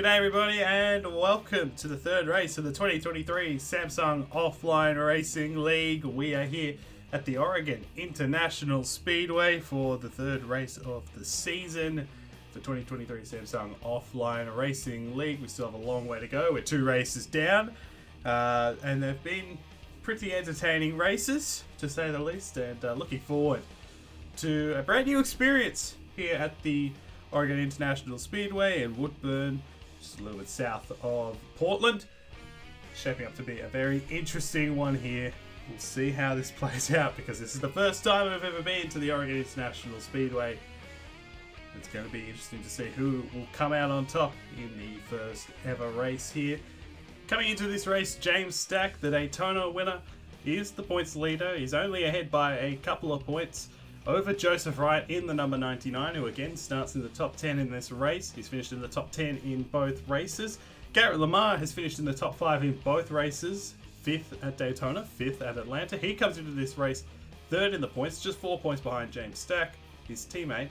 G'day everybody and welcome to the third race of the 2023 Samsung Offline Racing League. We are here at the Oregon International Speedway for the third race of the season for 2023 Samsung Offline Racing League. We still have a long way to go. We're 2 races down and they've been pretty entertaining races to say the least, and looking forward to a brand new experience here at the Oregon International Speedway in Woodburn, just a little bit south of Portland. Shaping up to be a very interesting one here. We'll see how this plays out because this is the first time I've ever been to the Oregon International Speedway. It's going to be interesting to see who will come out on top in the first ever race here. Coming into this race, James Stack, the Daytona winner, is the points leader. He's only ahead by a couple of points over Joseph Wright in the number 99, who again starts in the top 10 in this race. He's finished in the top 10 in both races. Garrett Lamar has finished in the top 5 in both races. 5th at Daytona, 5th at Atlanta. He comes into this race 3rd in the points, just 4 points behind James Stack, his teammate.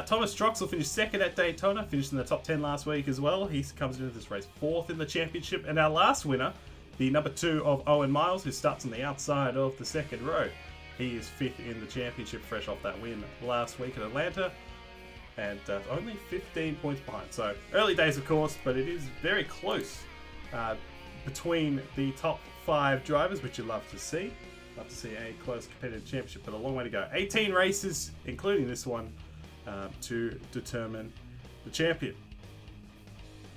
Thomas Troxel finished 2nd at Daytona, finished in the top 10 last week as well. He comes into this race 4th in the championship. And our last winner, the number 2 of Owen Miles, who starts on the outside of the second row. He is 5th in the championship, fresh off that win last week at Atlanta, and only 15 points behind. So early days, of course, but it is very close between the top 5 drivers, which you love to see. Love to see a close competitive championship, but a long way to go. 18 races, including this one, to determine the champion.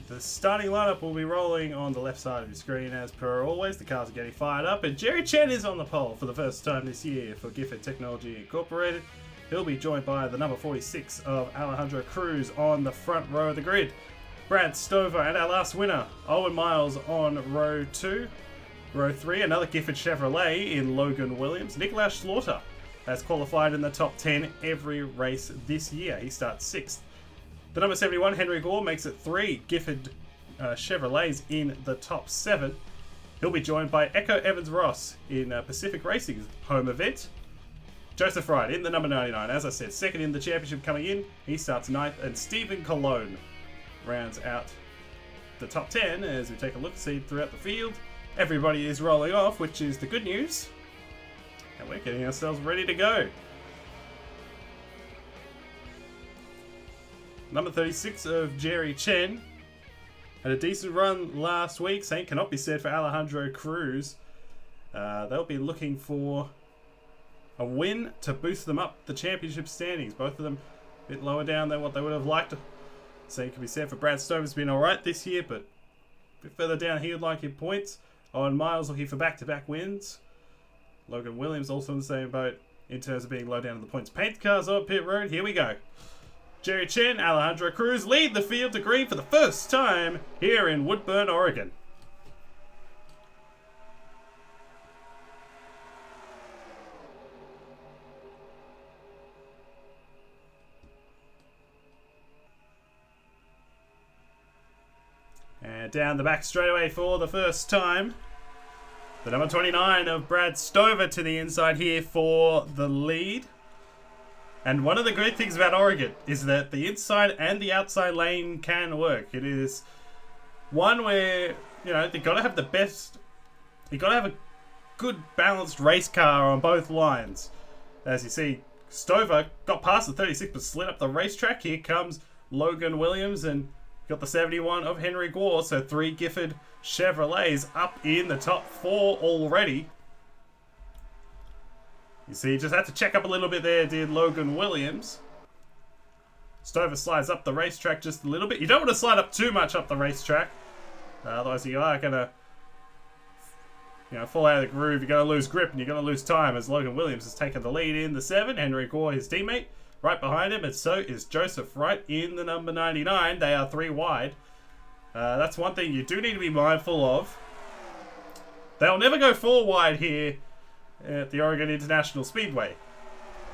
The starting lineup will be rolling on the left side of your screen as per always. The cars are getting fired up, and Jerry Chen is on the pole for the first time this year for Gifford Technology Incorporated. He'll be joined by the number 46 of Alejandro Cruz on the front row of the grid. Brad Stover and our last winner, Owen Miles, on row 2. Row 3, another Gifford Chevrolet in Logan Williams. Nicholas Slaughter has qualified in the top 10 every race this year. He starts 6th. The number 71, Henry Gore, makes it 3 Gifford Chevrolets in the top 7. He'll be joined by Echo Evans Ross in Pacific Racing's home event. Joseph Wright in the number 99, as I said, 2nd in the championship coming in. He starts 9th, and Stephen Colon rounds out the top 10 as we take a look, see throughout the field. Everybody is rolling off, which is the good news. And we're getting ourselves ready to go. Number 36 of Jerry Chen had a decent run last week. Same cannot be said for Alejandro Cruz. They'll be looking for a win to boost them up the championship standings. Both of them a bit lower down than what they would have liked. Same can be said for Brad Stover's been alright this year, but a bit further down he would like in points. Owen Miles looking for back-to-back wins. Logan Williams also in the same boat in terms of being low down in the points. Paint cars on pit road. Here we go. Jerry Chen, Alejandro Cruz lead the field to green for the first time here in Woodburn, Oregon. And down the back straightaway for the first time, the number 29 of Brad Stover to the inside here for the lead. And one of the great things about Oregon is that the inside and the outside lane can work. It is one where, you know, they've got to have the best, you've got to have a good balanced race car on both lines. As you see, Stover got past the 36 but slid up the racetrack. Here comes Logan Williams and got the 71 of Henry Gore. So 3 Gifford Chevrolets up in the top 4 already. You see, just had to check up a little bit there, did Logan Williams. Stover slides up the racetrack just a little bit. You don't want to slide up too much up the racetrack. Otherwise you are going to, fall out of the groove. You're going to lose grip and you're going to lose time, as Logan Williams has taken the lead in the 7. Henry Gore, his teammate, right behind him. And so is Joseph Wright in the number 99. They are 3 wide. That's one thing you do need to be mindful of. They'll never go 4 wide here at the Oregon International Speedway.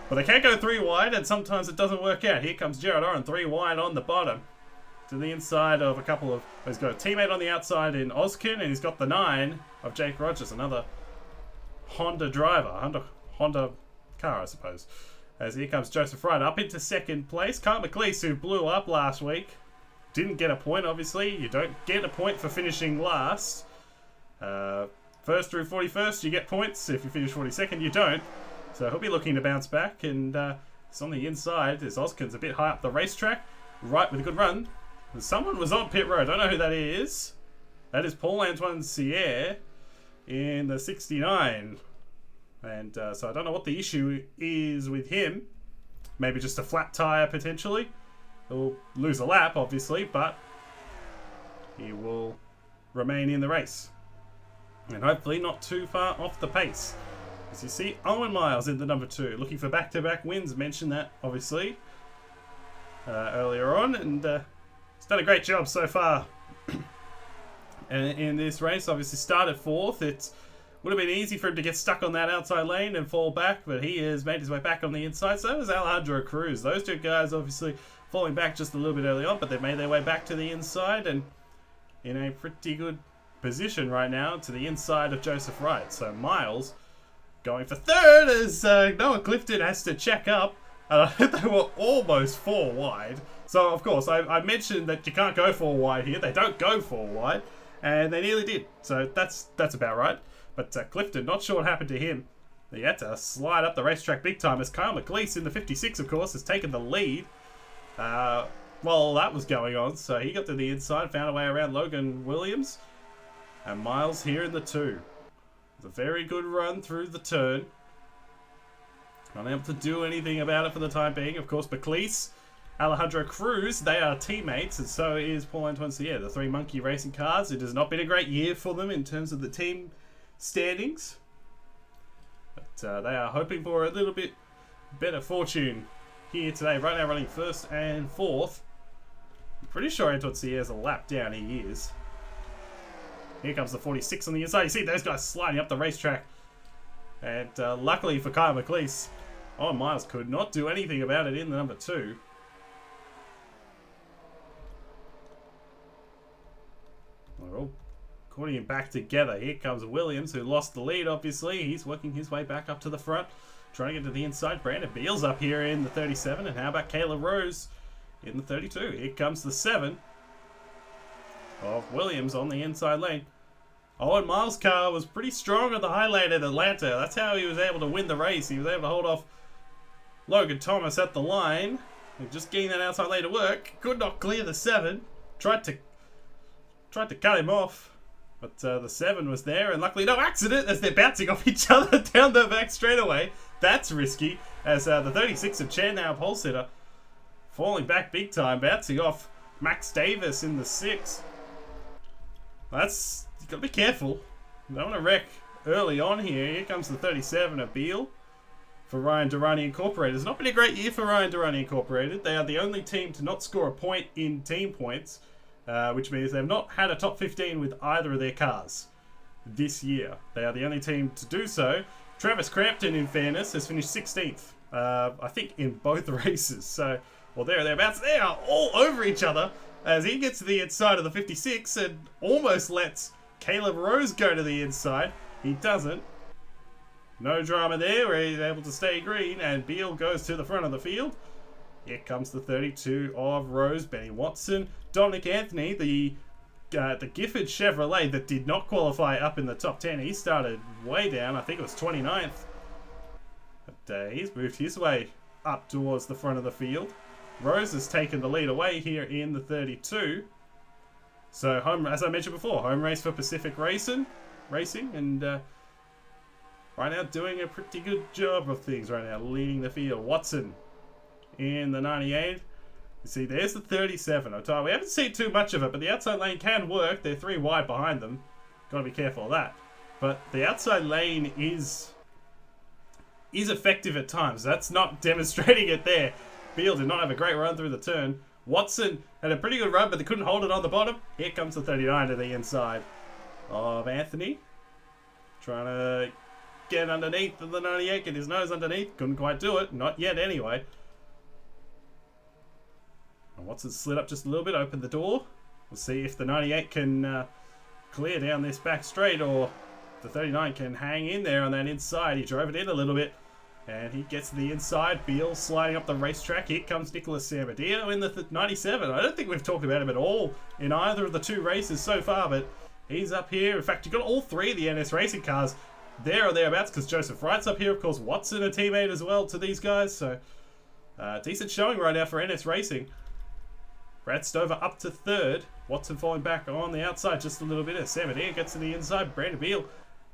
But they can go 3 wide, and sometimes it doesn't work out. Here comes Jared Oren, 3 wide on the bottom. To the inside of a couple of... He's got a teammate on the outside in Ozkin, and he's got the 9 of Jake Rogers, another Honda driver. Honda car, I suppose. As here comes Joseph Wright up into 2nd place. Kyle McLeese, who blew up last week, didn't get a point, obviously. You don't get a point for finishing last. First through 41st, you get points. If you finish 42nd, you don't. So he'll be looking to bounce back. And it's on the inside. There's Oskin's a bit high up the racetrack. Right with a good run. Someone was on pit road. I don't know who that is. That is Paul-Antoine Sierre in the 69. And so I don't know what the issue is with him. Maybe just a flat tyre, potentially. He'll lose a lap, obviously, but he will remain in the race. And hopefully not too far off the pace. As you see, Owen Miles in the number 2. Looking for back-to-back wins. Mentioned that, obviously, earlier on. And he's done a great job so far in this race. Obviously started 4th. It would have been easy for him to get stuck on that outside lane and fall back, but he has made his way back on the inside. So has Alejandro Cruz. Those two guys obviously falling back just a little bit early on, but they've made their way back to the inside and in a pretty good position right now to the inside of Joseph Wright. So Miles going for 3rd as Noah Clifton has to check up. They were almost 4 wide. So of course I mentioned that you can't go 4 wide here. They don't go 4 wide, and they nearly did. So that's about right. But Clifton, not sure what happened to him. He had to slide up the racetrack big time as Kyle McLeese in the 56, of course, has taken the lead while that was going on. So he got to the inside, found a way around Logan Williams. And Miles here in the 2. It's a very good run through the turn. Not able to do anything about it for the time being. Of course, McLeese, Alejandro Cruz, they are teammates, and so is Paul-Antoine Sierre, the 3 Monkey Racing cars. It has not been a great year for them in terms of the team standings. But they are hoping for a little bit better fortune here today. Right now running 1st and 4th. I'm pretty sure Antoine Sierre's a lap down. He is. Here comes the 46 on the inside. You see those guys sliding up the racetrack. And luckily for Kyle McLeese, Owen Miles could not do anything about it in the number 2. We're all putting him back together. Here comes Williams, who lost the lead, obviously. He's working his way back up to the front, trying to get to the inside. Brandon Beals up here in the 37. And how about Caleb Rose in the 32? Here comes the 7 of Williams on the inside lane. Owen Miles' car was pretty strong on the high lane at Atlanta. That's how he was able to win the race. He was able to hold off Logan Thomas at the line. And just getting that outside lane to work. Could not clear the 7. Tried to cut him off. But the 7 was there. And luckily no accident as they're bouncing off each other down the back straightaway. That's risky. As the 36 of Chan, now pole sitter, falling back big time. Bouncing off Max Davis in the 6. You've got to be careful. You don't want to wreck early on here. Here comes the 37 of Beal for Ryan Durrani Incorporated. It's not been a great year for Ryan Durrani Incorporated. They are the only team to not score a point in team points, which means they've not had a top 15 with either of their cars this year. They are the only team to do so. Travis Crampton, in fairness, has finished 16th, I think, in both races. So, well, thereabouts. They are all over each other as he gets to the inside of the 56 and almost lets Caleb Rose go to the inside. He doesn't. No drama there where he's able to stay green, and Beal goes to the front of the field. Here comes the 32 of Rose, Benny Watson. Dominic Anthony, the Gifford Chevrolet that did not qualify up in the top 10. He started way down. I think it was 29th. But he's moved his way up towards the front of the field. Rose has taken the lead away here in the 32. So, as I mentioned before, home race for Pacific Racing, and right now doing a pretty good job of things right now, leading the field. Watson in the 98. You see, there's the 37. We haven't seen too much of it, but the outside lane can work. They're 3 wide behind them. Got to be careful of that. But the outside lane is effective at times. That's not demonstrating it there. Beal did not have a great run through the turn. Watson had a pretty good run, but they couldn't hold it on the bottom. Here comes the 39 to the inside of Anthony. Trying to get underneath the 98, get his nose underneath. Couldn't quite do it. Not yet anyway. And Watson slid up just a little bit, opened the door. We'll see if the 98 can clear down this back straight, or the 39 can hang in there on that inside. He drove it in a little bit. And he gets to the inside. Beal sliding up the racetrack. Here comes Nicholas Samadeo in the 97. I don't think we've talked about him at all in either of the two races so far, but he's up here. In fact, you've got all three of the NS Racing cars there or thereabouts, because Joseph Wright's up here. Of course, Watson, a teammate as well to these guys. So, decent showing right now for NS Racing. Brad Stover up to third. Watson falling back on the outside just a little bit. As Samadeo gets to the inside. Brandon Beal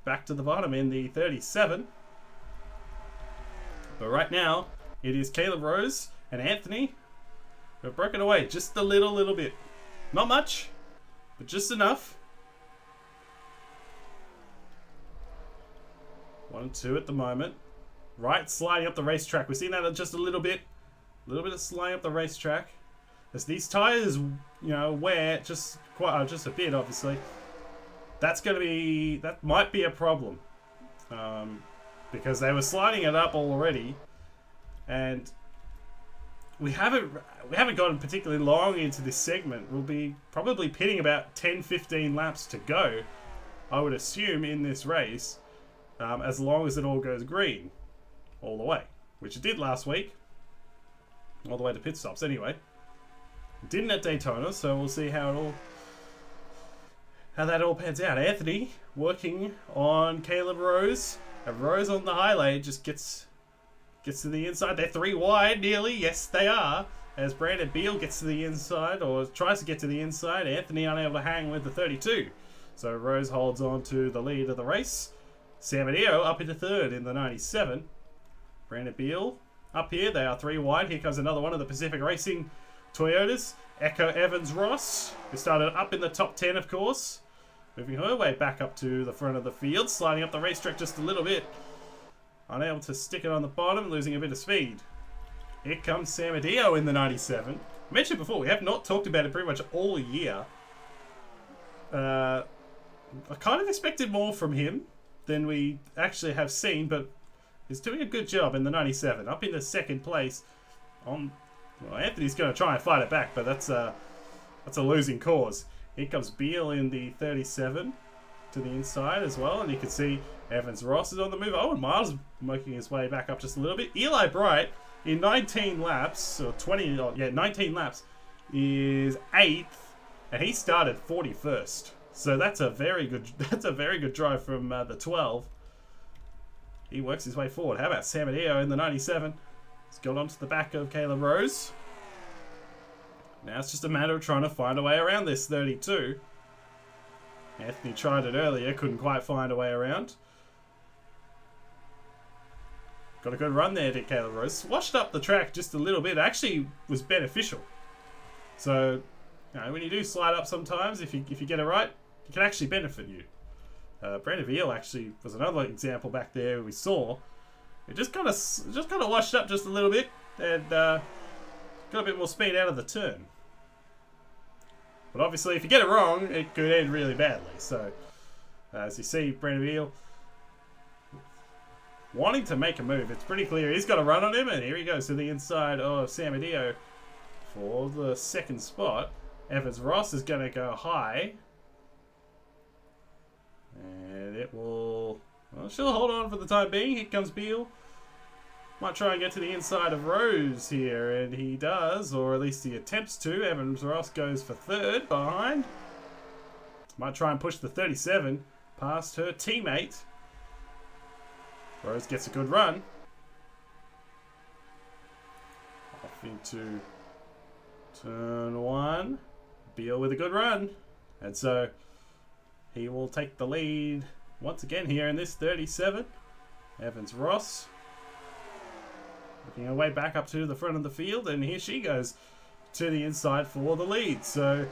back to the bottom in the 37. But right now, it is Caleb Rose and Anthony who have broken away just a little bit. Not much, but just enough. 1 and 2 at the moment. Wright sliding up the racetrack. We're seeing that just a little bit. A little bit of sliding up the racetrack. As these tyres, wear just a bit, obviously. That might be a problem. Because they were sliding it up already, and we haven't gotten particularly long into this segment. We'll be probably pitting about 10-15 laps to go, I would assume, in this race, as long as it all goes green all the way, which it did last week, all the way to pit stops anyway. It didn't at Daytona, so we'll see how that all pans out. Anthony working on Caleb Rose. And Rose on the high lane just gets to the inside. They're 3 wide nearly. Yes, they are. As Brandon Beal gets to the inside, or tries to get to the inside. Anthony unable to hang with the 32. So Rose holds on to the lead of the race. Samadeo up into third in the 97. Brandon Beal up here. They are 3 wide. Here comes another one of the Pacific Racing Toyotas. Echo Evans Ross, who started up in the top 10, of course. Moving her way back up to the front of the field, sliding up the racetrack just a little bit. Unable to stick it on the bottom, losing a bit of speed. Here comes Samadeo in the 97. I mentioned before, we have not talked about it pretty much all year. I kind of expected more from him than we actually have seen, but he's doing a good job in the 97. Up into second place. Anthony's going to try and fight it back, but that's a losing cause. Here comes Beal in the 37 to the inside as well. And you can see Evans Ross is on the move. Owen Miles making his way back up just a little bit. Eli Bright in 19 laps, or 19 laps, is 8th. And he started 41st. So that's a very good drive from the 12. He works his way forward. How about Samadeo in the 97? He's got onto the back of Caleb Rose. Now it's just a matter of trying to find a way around this 32. Anthony tried it earlier, couldn't quite find a way around. Got a good run there to Caleb Rose. Swashed up the track just a little bit. Actually was beneficial. So, when you do slide up sometimes, if you get it right, it can actually benefit you. Brandon Beal actually was another example back there we saw. It just kind of washed up just a little bit and got a bit more speed out of the turn. But obviously, if you get it wrong, it could end really badly. So, as you see, Brandon Beal wanting to make a move. It's pretty clear he's got a run on him, and here he goes to the inside of Samadeo for the second spot. Evans Ross is going to go high. And it will... Well, she'll hold on for the time being. Here comes Beal. Might try and get to the inside of Rose here, and he does, or at least he attempts to. Evans Ross goes for third behind. Might try and push the 37 past her teammate. Rose gets a good run. Off into turn 1. Beal with a good run. And so he will take the lead once again here in this 37. Evans Ross looking her way back up to the front of the field, and here she goes to the inside for the lead. So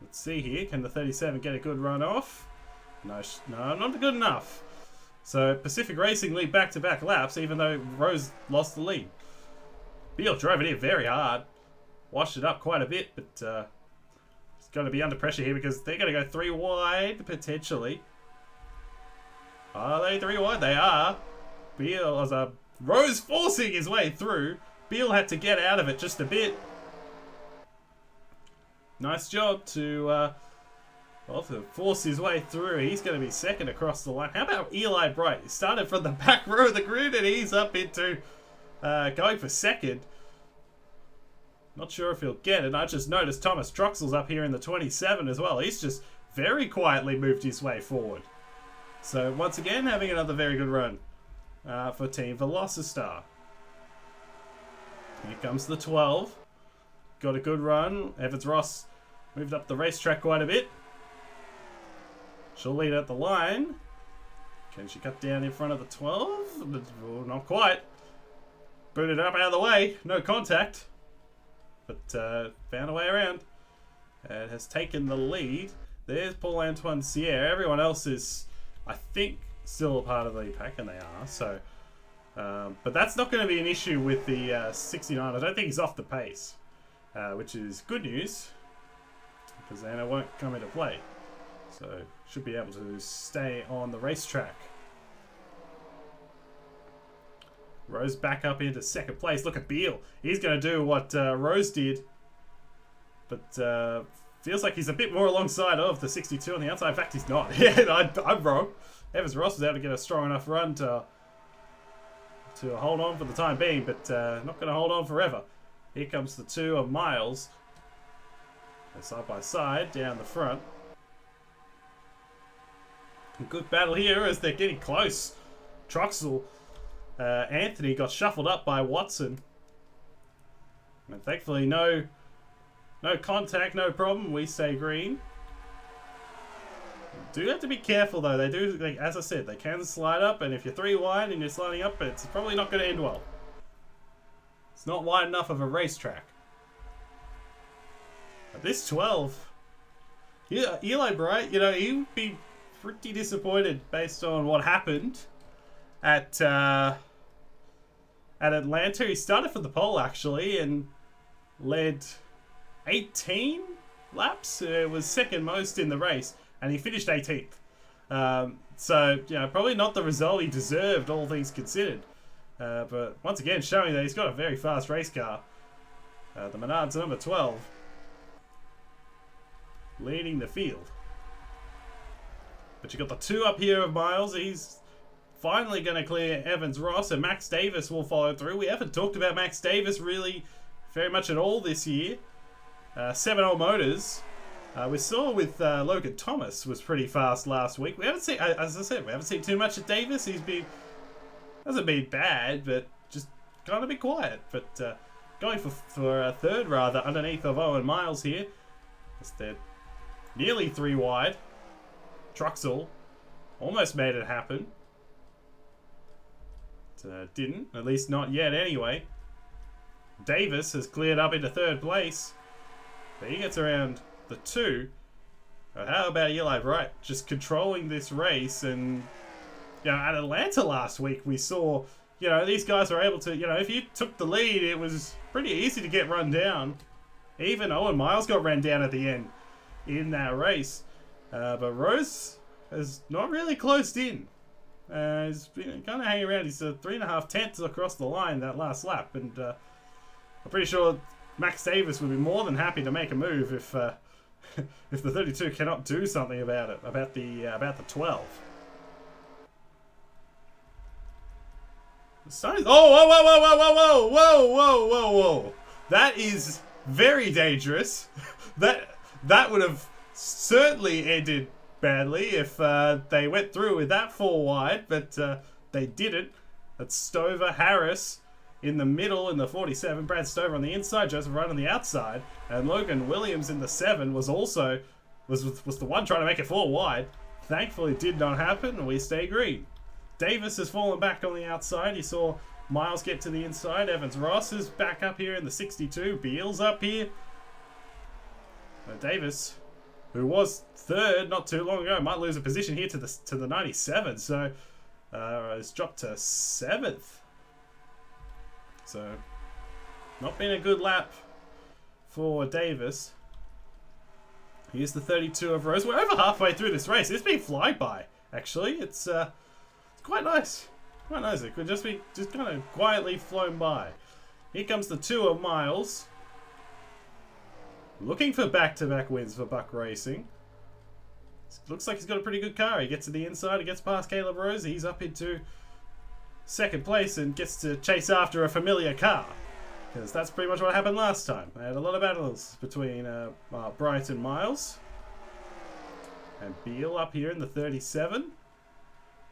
let's see here. Can the 37 get a good run off? No, not good enough. So Pacific Racing lead back-to-back laps, even though Rose lost the lead. Beal drove it in very hard. Washed it up quite a bit, but it's going to be under pressure here because they're going to go 3 wide, potentially. Are they 3 wide? They are. Beal, as Rose forcing his way through. Beal had to get out of it just a bit. Nice job to... Well, to force his way through, he's going to be second across the line. How about Eli Bright? He started from the back row of the grid and he's up into going for second. Not sure if he'll get it. I just noticed Thomas Troxell's up here in the 27 as well. He's just very quietly moved his way forward. So once again, having another very good run for Team Velocista. Here comes the 12. Got a good run. Evans Ross moved up the racetrack quite a bit. She'll lead at the line. Can she cut down in front of the 12? Oh, not quite. Booted up out of the way. No contact. But found a way around. And has taken the lead. There's Paul Antoine Sierra. Everyone else is, I think, still a part of the pack, and they are. So, but that's not going to be an issue with the 69. I don't think he's off the pace, which is good news because then it won't come into play. So should be able to stay on the racetrack. Rose back up into second place. Look at Beal. He's going to do what Rose did, but feels like he's a bit more alongside of the 62 on the outside. In fact, he's not. Yeah, I'm wrong. Evans Ross was able to get a strong enough run to hold on for the time being, but not going to hold on forever. Here comes the 2 of Miles. They're side by side down the front. Good battle here as they're getting close. Troxell, Anthony got shuffled up by Watson. And thankfully no contact, no problem. We stay green. Do have to be careful though. They do, like, as I said, they can slide up, and if you're 3 wide and you're sliding up, it's probably not going to end well. It's not wide enough of a racetrack. But this 12, yeah, Eli Bright, you know, he would be pretty disappointed based on what happened at Atlanta. He started for the pole actually and led 18 laps. It was second most in the race, and he finished 18th. So, you know, probably not the result he deserved, all things considered. But once again, showing that he's got a very fast race car. The Menards number 12, leading the field. But you got the 2 up here of Miles. He's finally going to clear Evans Ross, and Max Davis will follow through. We haven't talked about Max Davis really very much at all this year. 7-0 Motors. We saw with Logan Thomas was pretty fast last week. We haven't seen, as I said, we haven't seen too much of Davis. Hasn't been bad, but just kind of been quiet. But going for a third rather underneath of Owen Miles here. They're nearly 3 wide. Troxell almost made it happen. But, didn't, at least not yet anyway. Davis has cleared up into 3rd place. But he gets around the 2. But how about Eli Bright just controlling this race? And, you know, at Atlanta last week we saw, you know, these guys were able to, you know, if you took the lead, it was pretty easy to get run down. Even Owen Miles got ran down at the end in that race. But Rose has not really closed in. He's been kind of hanging around. He's 3.5 tenths across the line that last lap. And I'm pretty sure Max Davis would be more than happy to make a move if the 32 cannot do something about it, about the 12. Oh, whoa. That is very dangerous. That would have certainly ended badly if they went through with that 4 wide, but they didn't. That's Stover, Harris in the middle in the 47, Brad Stover on the inside, Joseph Wright on the outside, and Logan Williams in the 7 was also was the one trying to make it 4 wide. Thankfully, it did not happen, and we stay green. Davis has fallen back on the outside. You saw Miles get to the inside. Evans Ross is back up here in the 62. Beal's up here. Davis, who was 3rd not too long ago, might lose a position here to the 97. So it's dropped to 7th. So not been a good lap for Davis. Here's the 32 of Rose. We're over halfway through this race. It's been flying by, actually. It's quite nice. Quite nice. It could just kind of quietly flown by. Here comes the 2 of Miles. Looking for back-to-back wins for Buck Racing. Looks like he's got a pretty good car. He gets to the inside, he gets past Caleb Rose, he's up into second place and gets to chase after a familiar car. Because that's pretty much what happened last time. They had a lot of battles between Bright and Miles. And Beal up here in the 37.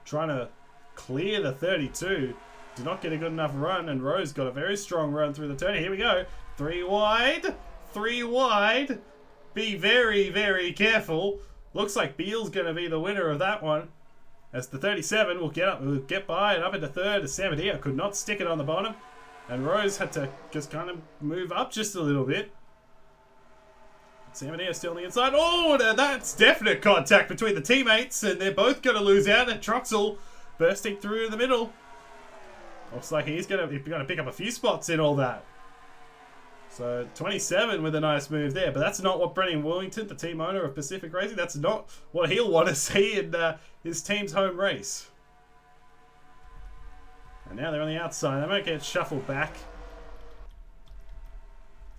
Trying to clear the 32. Did not get a good enough run, and Rose got a very strong run through the turn. Here we go. 3 wide. 3 wide. Be very, very careful. Looks like Beal's going to be the winner of that one. As the 37 will get by and up into third. As Samadeo could not stick it on the bottom. And Rose had to just kind of move up just a little bit. Samadeo still on the inside. Oh, that's definite contact between the teammates. And they're both going to lose out. And Troxel bursting through the middle. Looks like he's going to pick up a few spots in all that. So 27 with a nice move there. But that's not what Brennan Willington, the team owner of Pacific Racing, that's not what he'll want to see in his team's home race. And now they're on the outside. They might get shuffled back.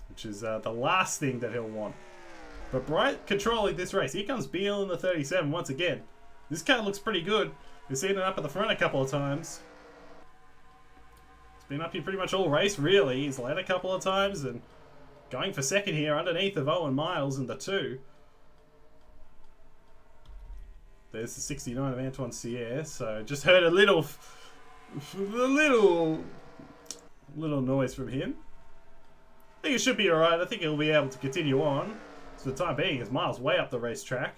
Which is the last thing that he'll want. But Bright controlling this race. Here comes Beal in the 37 once again. This car looks pretty good. We've seen it up at the front a couple of times. It's been up here pretty much all race, really. He's led a couple of times and going for second here underneath of Owen Miles in the 2. There's the 69 of Antoine Sierre. So just heard a little noise from him. I think it should be alright. I think he'll be able to continue on. For the time being, as Miles way up the racetrack.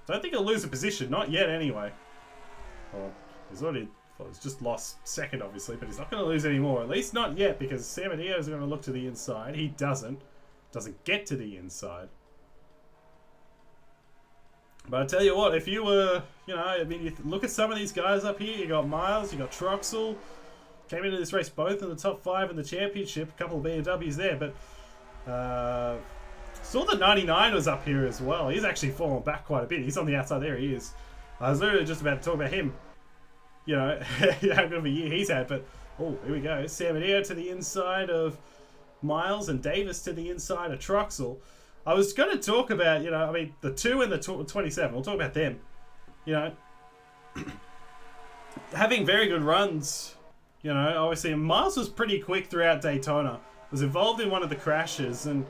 Don't think he'll lose a position. Not yet, anyway. Well, he's just lost second, obviously, but he's not going to lose any more. At least not yet, because Samadeo is going to look to the inside. He doesn't get to the inside. But I tell you what, if you were, you look at some of these guys up here. You got Miles, you got Troxel. Came into this race both in the top 5 in the championship. A couple of BMWs there, but saw the 99 was up here as well. He's actually fallen back quite a bit. He's on the outside. There he is. I was literally just about to talk about him. How good of a year he's had. But, oh, here we go. Samadeo to the inside of Miles and Davis to the inside of Troxel. I was going to talk about, the 2 and the 27. We'll talk about them. Having very good runs. Obviously Miles was pretty quick throughout Daytona. Was involved in one of the crashes and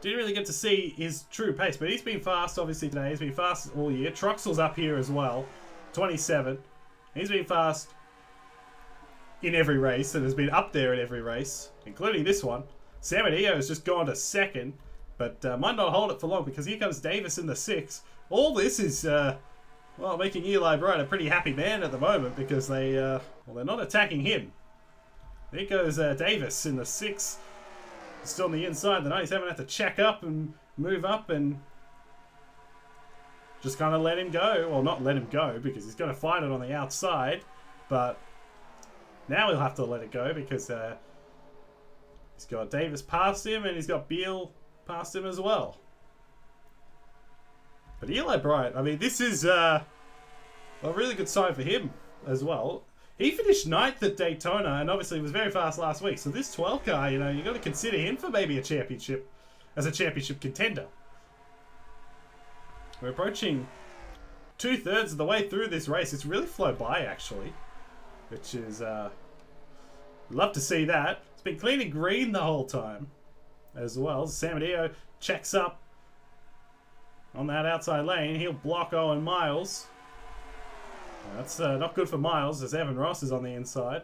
didn't really get to see his true pace. But he's been fast, obviously, today. He's been fast all year. Troxel's up here as well. 27. He's been fast in every race and has been up there in every race, including this one. Samadeo has just gone to second, but might not hold it for long because here comes Davis in the 6. All this is, making Eli Bright a pretty happy man at the moment because they're not attacking him. There goes Davis in the 6. Still on the inside. The 97 have to check up and move up and just kind of let him go. Well, not let him go because he's going to fight it on the outside. But now he'll have to let it go because he's got Davis past him and he's got Beal past him as well. But Eli Bright, this is a really good sign for him as well. He finished 9th at Daytona and obviously was very fast last week. So this 12 car, you've got to consider him for maybe a championship, as a championship contender. We're approaching 2/3 of the way through this race. It's really flown by, actually, which is, love to see that. It's been clean and green the whole time as well. Samadeo checks up on that outside lane. He'll block Owen Miles. That's not good for Miles as Evan Ross is on the inside.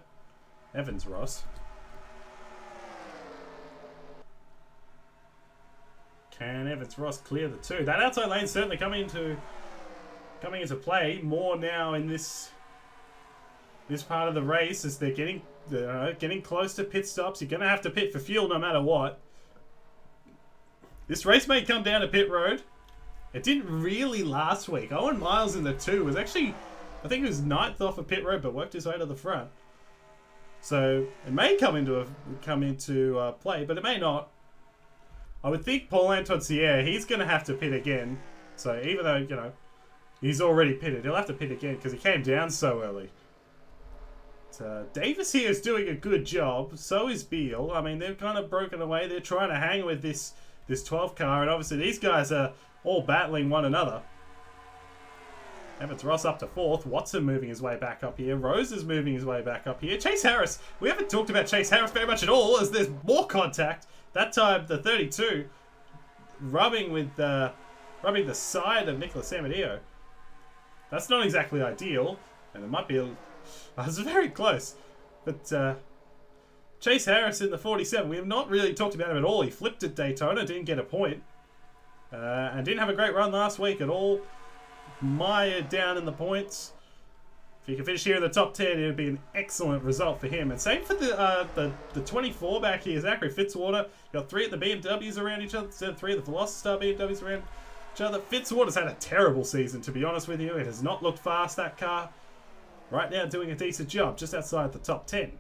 Evans Ross. Can Evans Ross clear the 2? That outside lane certainly coming into play more now in this part of the race as they're getting close to pit stops. You're going to have to pit for fuel no matter what. This race may come down to pit road. It didn't really last week. Owen Miles in the 2 was actually, I think he was 9th off of pit road, but worked his way to the front. So it may come into play, but it may not. I would think Paul-Antoine Sierre, he's going to have to pit again. So even though, he's already pitted, he'll have to pit again because he came down so early. Davis here is doing a good job. So is Beal. They've kind of broken away. They're trying to hang with this 12 car, and obviously these guys are all battling one another. Evans Ross up to 4th. Watson moving his way back up here. Rose is moving his way back up here. Chase Harris. We haven't talked about Chase Harris very much at all, as there's more contact. That time, the 32 rubbing the side of Nicholas Amadio. That's not exactly ideal, and it might be that's very close. But Chase Harris in the 47. We have not really talked about him at all. He flipped at Daytona, didn't get a point, and didn't have a great run last week at all. Mired down in the points. If he can finish here in the top 10, it would be an excellent result for him. And same for the 24 back here, Zachary Fitzwater. Got 3 of the BMWs around each other instead of 3 of the Velocitar BMWs around each other. Fitzwater's had a terrible season, to be honest with you. It has not looked fast, that car. Right now doing a decent job, just outside the top 10.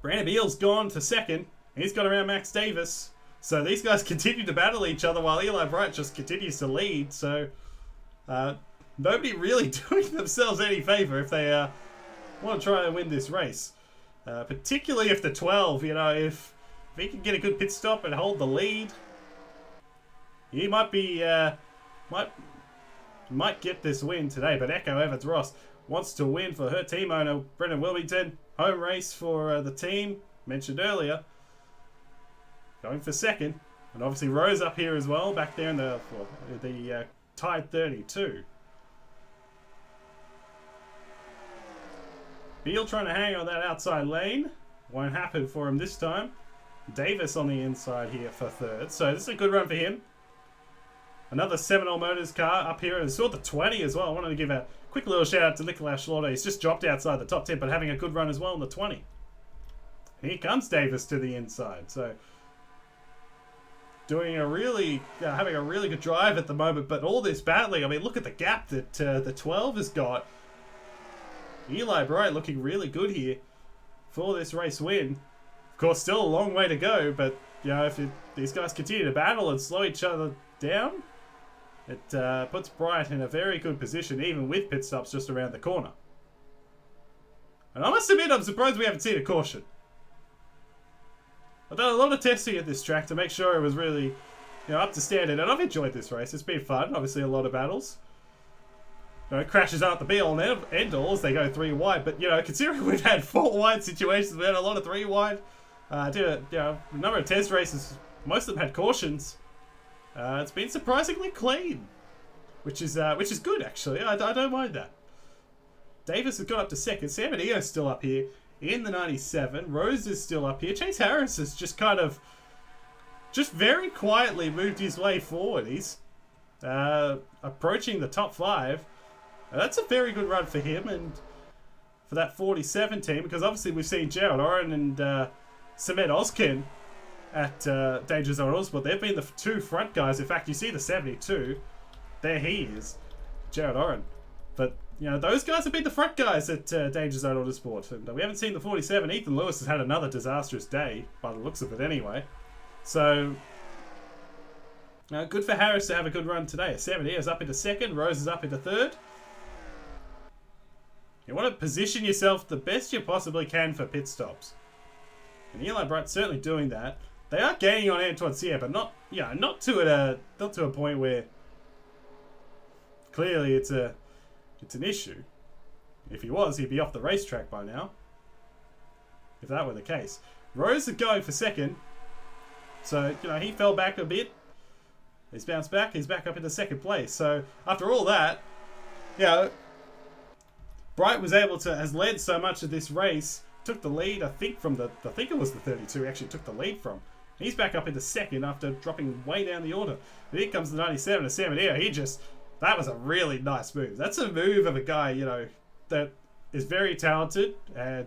Brandon Beal's gone to 2nd. He's got around Max Davis. So these guys continue to battle each other while Eli Bright just continues to lead. So nobody really doing themselves any favour if they want to try and win this race. Particularly if the 12, you know, if he can get a good pit stop and hold the lead, he might be might get this win today. But Echo Evans Ross wants to win for her team owner, Brendan Wilmington. Home race for the team, mentioned earlier. Going for 2nd. And obviously Rose up here as well, back there in the tied 32. Beal trying to hang on that outside lane. Won't happen for him this time. Davis on the inside here for 3rd. So this is a good run for him. Another Seminole Motors car up here. And saw the 20 as well. I wanted to give a quick little shout out to Nicolas Schlauder. He's just dropped outside the top 10, but having a good run as well in the 20. Here comes Davis to the inside. So doing a really, having a really good drive at the moment, but all this battling, I mean, look at the gap that the 12 has got. Eli Bright looking really good here for this race win. Of course, still a long way to go, but, you know, if these guys continue to battle and slow each other down, it puts Bright in a very good position, even with pit stops just around the corner. And I must admit, I'm surprised we haven't seen a caution. I've done a lot of testing at this track to make sure it was really, you know, up to standard, and I've enjoyed this race. It's been fun. Obviously, a lot of battles. You know, crashes aren't the be-all and end-all as they go 3 wide, but, you know, considering we've had 4 wide situations, we had a lot of 3 wide. Did a number of test races. Most of them had cautions. It's been surprisingly clean, which is good actually. I don't mind that. Davis has got up to 2nd. Sam Adio's still up here in the 97. Rose is still up here. Chase Harris has just kind of, just very quietly moved his way forward. He's approaching the top 5. That's a very good run for him and for that 47 team, because obviously we've seen Jared Oren and Samed Oskin at Danger Zone Autosport. They've been the 2 front guys. In fact, you see the 72. There he is, Jared Oren. But, you know, those guys have been the front guys at Danger Zone Autosport. And we haven't seen the 47. Ethan Lewis has had another disastrous day, by the looks of it anyway. So, good for Harris to have a good run today. 70 is up into 2nd. Rose is up into 3rd. You want to position yourself the best you possibly can for pit stops. And Eli Bright's certainly doing that. They are gaining on Antoine Sierra, but not, you know, not to a point where clearly it's an issue. If he was, he'd be off the racetrack by now. If that were the case. Rose is going for 2nd. So, you know, he fell back a bit. He's bounced back. He's back up into 2nd place. So, after all that, you know, Bright was able to, has led so much of this race, took the lead, I think it was the 32 he actually took the lead from. He's back up into 2nd after dropping way down the order. But here comes the 97 of Sam Adeo. That was a really nice move. That's a move of a guy, you know, that is very talented and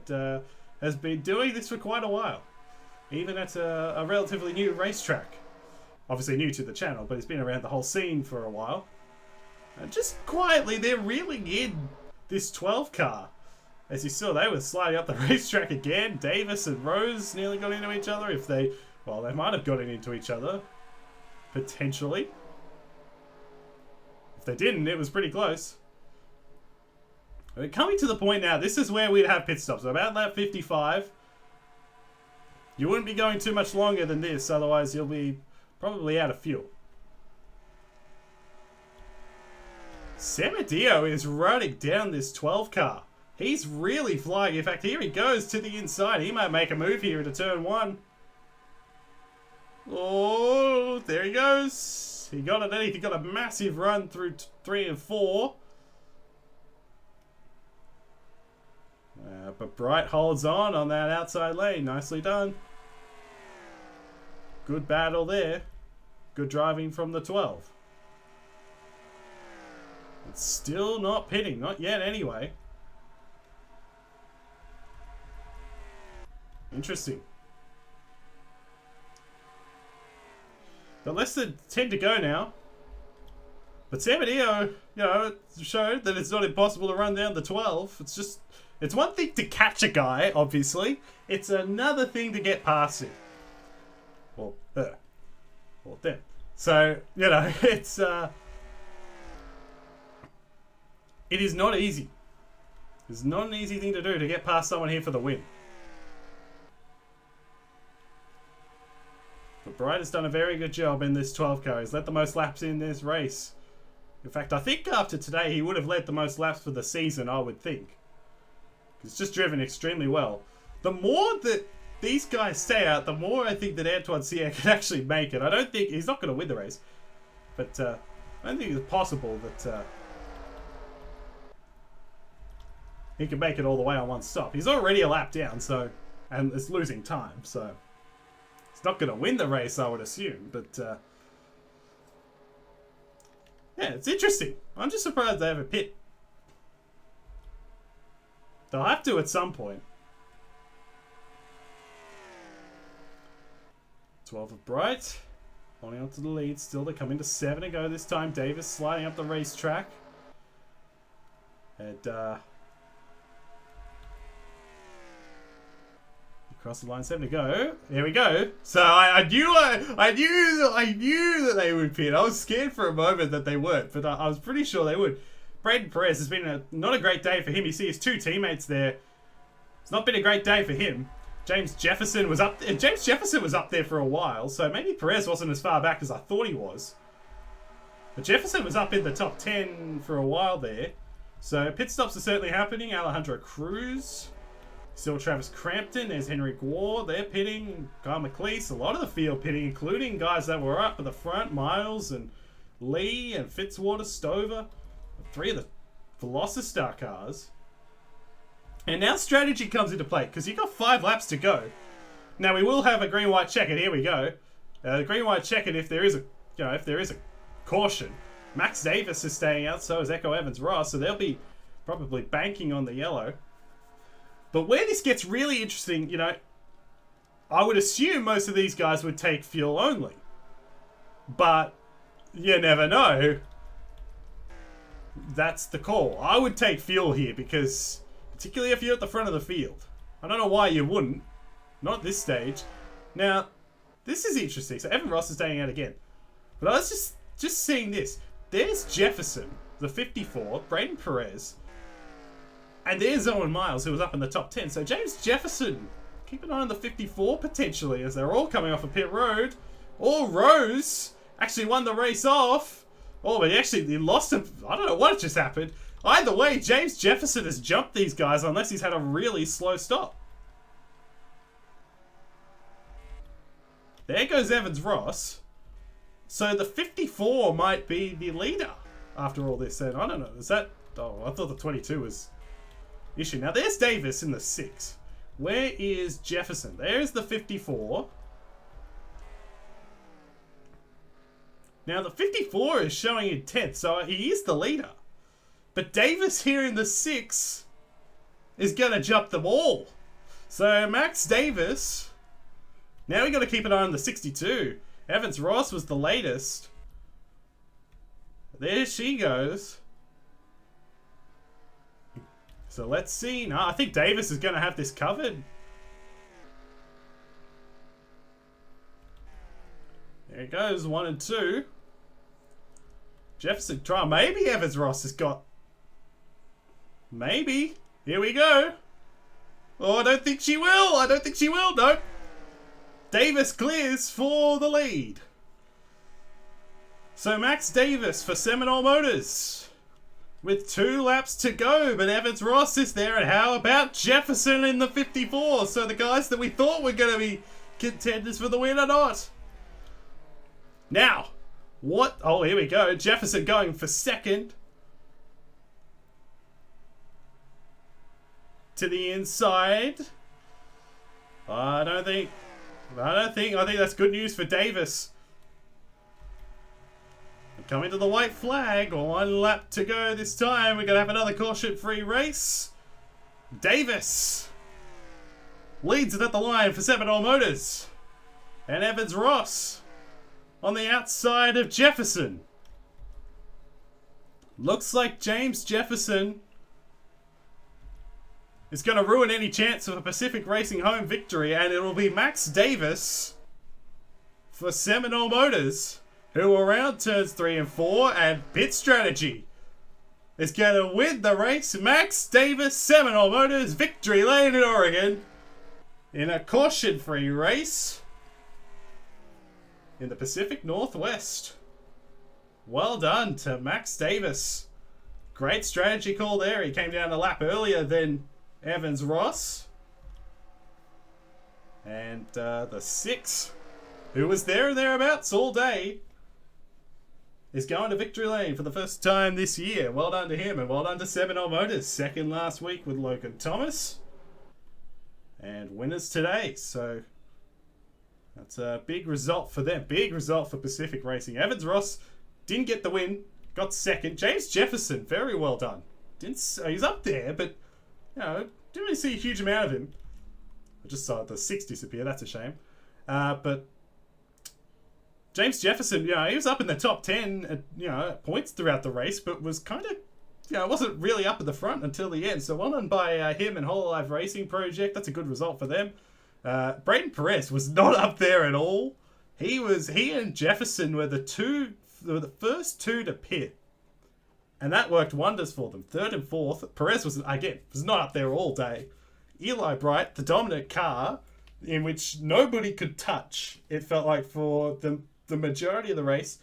has been doing this for quite a while. Even at a relatively new racetrack. Obviously new to the channel, but he's been around the whole scene for a while. And just quietly, they're reeling in this 12 car. As you saw, they were sliding up the racetrack again. Davis and Rose nearly got into each other. They might have gotten into each other. Potentially. If they didn't, it was pretty close. We're coming to the point now. This is where we'd have pit stops. So about lap 55. You wouldn't be going too much longer than this. Otherwise, you'll be probably out of fuel. Semidio is running down this 12 car. He's really flying. In fact, here he goes to the inside. He might make a move here into turn 1. Oh, there he goes. He got it. He got a massive run through 3 and 4. But Bright holds on that outside lane. Nicely done. Good battle there. Good driving from the 12. It's still not pitting. Not yet anyway. Interesting. But less than 10 to go now. But Semidio, it showed that it's not impossible to run down the 12. It's one thing to catch a guy, obviously. It's another thing to get past him. Or her. Or them. So, it's... It is not easy. It's not an easy thing to do to get past someone here for the win. But Bright has done a very good job in this 12 car. He's led the most laps in this race. In fact, I think after today he would have led the most laps for the season, I would think. It's just driven extremely well. The more that these guys stay out, the more I think that Antoine Sier can actually make it. I don't think... He's not going to win the race. But I don't think it's possible that he can make it all the way on one stop. He's already a lap down, so... And it's losing time, so... He's not going to win the race, I would assume. But, yeah, it's interesting. I'm just surprised they have a pit. They'll have to at some point. 12 of Bright. Holding on to the lead. Still, they come into 7 to go this time. Davis sliding up the racetrack. And, across the line, 7 to go. Here we go. So I knew that they would pit. I was scared for a moment that they weren't, but I was pretty sure they would. Braden Perez has been not a great day for him. You see his 2 teammates there. It's not been a great day for him. James Jefferson was up there for a while, so maybe Perez wasn't as far back as I thought he was. But Jefferson was up in the top 10 for a while there. So pit stops are certainly happening. Alejandro Cruz. Still Travis Crampton. There's Henry Gore. They're pitting. Guy McLeese. A lot of the field pitting, including guys that were up at the front. Miles and Lee and Fitzwater, Stover. 3 of the Velocity cars. And now strategy comes into play, because you've got 5 laps to go. Now we will have a green-white checkered. Here we go. Green-white checkered if there is a caution. Max Davis is staying out, so is Echo Evans Ross, so they'll be probably banking on the yellow. But where this gets really interesting, I would assume most of these guys would take fuel only. But you never know. That's the call. I would take fuel here because, particularly if you're at the front of the field. I don't know why you wouldn't. Not at this stage. Now, this is interesting. So Evan Ross is staying out again. But I was just seeing this. There's Jefferson, the 54, Braden Perez. And there's Owen Miles, who was up in the top 10. So James Jefferson, keep an eye on the 54 potentially, as they're all coming off a pit road. Or Rose actually won the race off. Oh, but he lost him. I don't know what just happened. Either way, James Jefferson has jumped these guys unless he's had a really slow stop. There goes Evans Ross. So the 54 might be the leader after all this. And I don't know. Is that... Oh, I thought the 22 was... issue. Now there's Davis in the 6. Where is Jefferson? There's the 54. Now the 54 is showing in 10th, so he is the leader. But Davis here in the 6 is going to jump them all. So Max Davis. Now we got to keep an eye on the 62. Evans Ross was the latest. There she goes. So let's see. No, I think Davis is going to have this covered. There it goes, 1 and 2. Jefferson try. Maybe Evans Ross has got... Maybe. Here we go. Oh, I don't think she will. I don't think she will. No. Davis clears for the lead. So Max Davis for Seminole Motors with 2 laps to go, but Evans Ross is there, and how about Jefferson in the 54? So the guys that we thought were going to be contenders for the win are not. Now, what? Oh, here we go. Jefferson going for second. To the inside. I think that's good news for Davis. Coming to the white flag, 1 lap to go this time. We're going to have another caution-free race. Davis leads it at the line for Seminole Motors. And Evans Ross on the outside of Jefferson. Looks like James Jefferson is going to ruin any chance of a Pacific Racing home victory, and it'll be Max Davis for Seminole Motors, who are around turns 3 and 4, and pit strategy is going to win the race. Max Davis, Seminole Motors, victory lane in Oregon in a caution-free race in the Pacific Northwest. Well done to Max Davis. Great strategy call there. He came down a lap earlier than Evans Ross. And the 6, who was there and thereabouts all day, is going to victory lane for the first time this year. Well done to him, and well done to Seminole Motors. Second last week with Logan Thomas. And winners today. So that's a big result for them. Big result for Pacific Racing. Evans Ross didn't get the win. Got second. James Jefferson, very well done. He's up there, but didn't really see a huge amount of him. I just saw the 6 disappear. That's a shame. But James Jefferson, he was up in the top 10 at points throughout the race, but was kind of, wasn't really up at the front until the end. So well done by him and Whole Life Racing Project. That's a good result for them. Braden Perez was not up there at all. He and Jefferson were the first 2 to pit, and that worked wonders for them. 3rd and 4th. Perez was not up there all day. Eli Bright, the dominant car, in which nobody could touch, it felt like, for the majority of the race,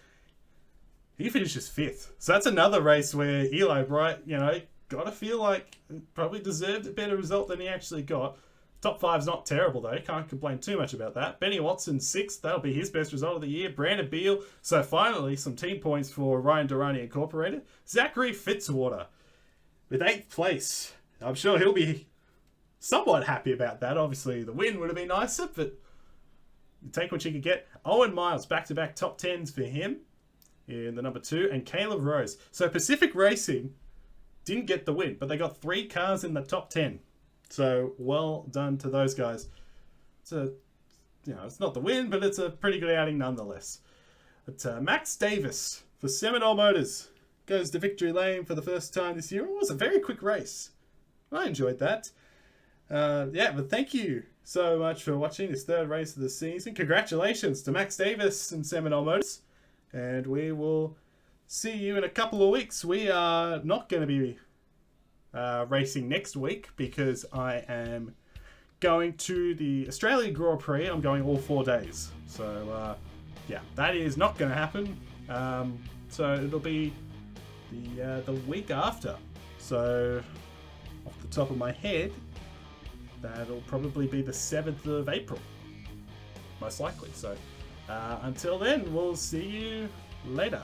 he finishes 5th. So that's another race where Eli Bright, got to feel like probably deserved a better result than he actually got. Top 5's not terrible, though. Can't complain too much about that. Benny Watson, 6th. That'll be his best result of the year. Brandon Beal. So finally, some team points for Ryan Durrani Incorporated. Zachary Fitzwater with 8th place. I'm sure he'll be somewhat happy about that. Obviously, the win would have been nicer, but you take what you could get. Owen Miles, back-to-back top 10s for him in the number 2. And Caleb Rose. So Pacific Racing didn't get the win, but they got 3 cars in the top 10. So well done to those guys. It's not the win, but it's a pretty good outing nonetheless. But Max Davis for Seminole Motors goes to victory lane for the first time this year. It was a very quick race. I enjoyed that. But thank you so much for watching this 3rd race of the season. Congratulations to Max Davis and Seminole Motors. And we will see you in a couple of weeks. We are not going to be racing next week because I am going to the Australian Grand Prix. I'm going all 4 days. So, that is not going to happen. So it'll be the week after. So, off the top of my head, that'll probably be the 7th of April. Most likely. So, until then, we'll see you later.